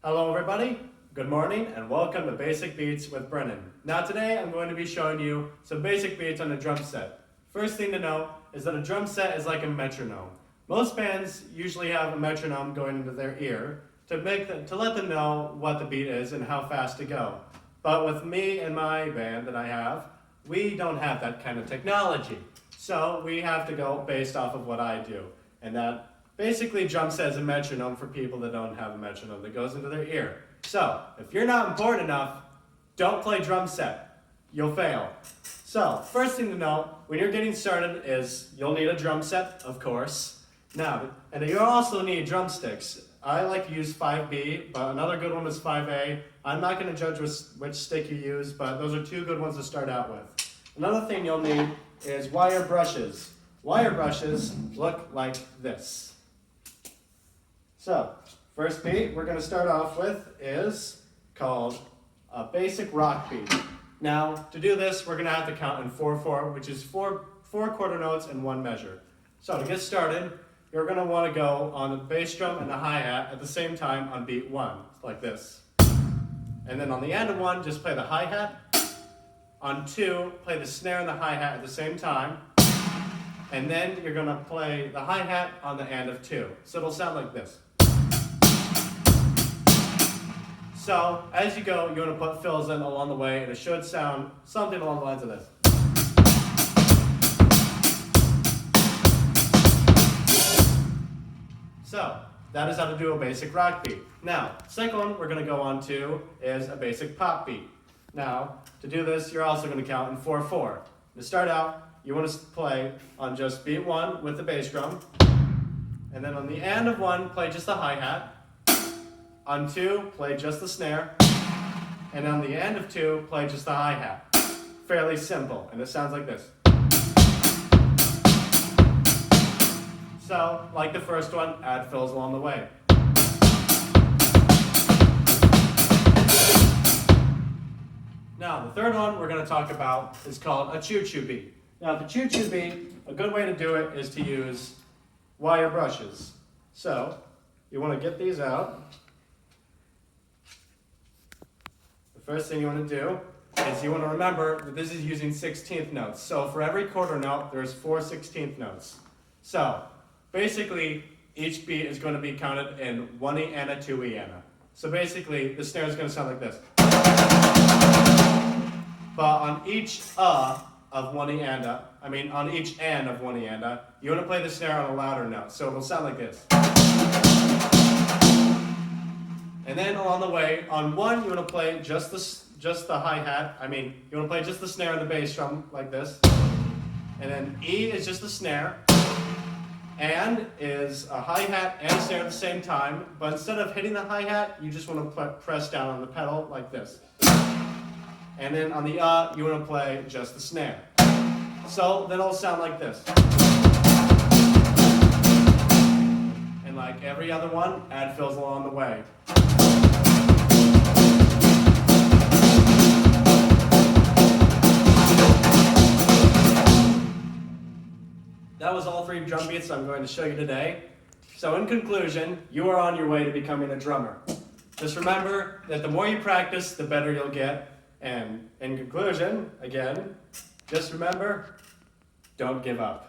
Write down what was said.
Hello everybody, good morning and welcome to Basic Beats with Brennan. Now today I'm going to be showing you some basic beats on a drum set. First thing to know is that a drum set is like a metronome. Most bands usually have a metronome going into their ear to let them know what the beat is and how fast to go. But with me and my band that I have, we don't have that kind of technology. So we have to go based off of what I do. And that basically drum set is a metronome for people that don't have a metronome that goes into their ear. So if you're not important enough, don't play drum set. You'll fail. So first thing to know when you're getting started is you'll need a drum set, of course. Now, and you'll also need drumsticks. I like to use 5B, but another good one is 5A. I'm not going to judge which stick you use, but those are two good ones to start out with. Another thing you'll need is wire brushes. Wire brushes look like this. So, first beat we're going to start off with is called a basic rock beat. Now, to do this, we're going to have to count in 4/4, which is four quarter notes in one measure. So, to get started, you're going to want to go on the bass drum and the hi-hat at the same time on beat 1, like this. And then on the end of 1, just play the hi-hat. On 2, play the snare and the hi-hat at the same time. And then you're going to play the hi-hat on the end of 2. So it'll sound like this. So, as you go, you want to put fills in along the way, and it should sound something along the lines of this. So, that is how to do a basic rock beat. Now, second one we're going to go on to is a basic pop beat. Now, to do this, you're also going to count in 4/4. To start out, you want to play on just beat 1 with the bass drum, and then on the end of 1, play just the hi-hat. On 2, play just the snare, and on the end of 2, play just the hi-hat. Fairly simple, and it sounds like this. So, like the first one, add fills along the way. Now, the third one we're going to talk about is called a choo-choo beat. Now, the choo-choo beat, a good way to do it is to use wire brushes. So, you want to get these out. The first thing you want to do is you want to remember that this is using 16th notes. So, for every quarter note, there's 4 16th notes. So, basically, each beat is going to be counted in 1E and a 2E and a. So basically, the snare is going to sound like this. But on each of 1E and a, on each and of 1E and a, you want to play the snare on a louder note. So it'll sound like this. And then along the way, on 1, you want to play just the hi-hat. You want to play just the snare and the bass drum like this. And then E is just the snare. And is a hi-hat and a snare at the same time, but instead of hitting the hi-hat, you just want to press down on the pedal like this. And then on the you want to play just the snare. So then it'll sound like this. And like every other one, add fills along the way. That was all 3 drum beats I'm going to show you today. So in conclusion, you are on your way to becoming a drummer. Just remember that the more you practice, the better you'll get. And in conclusion, again, just remember, don't give up.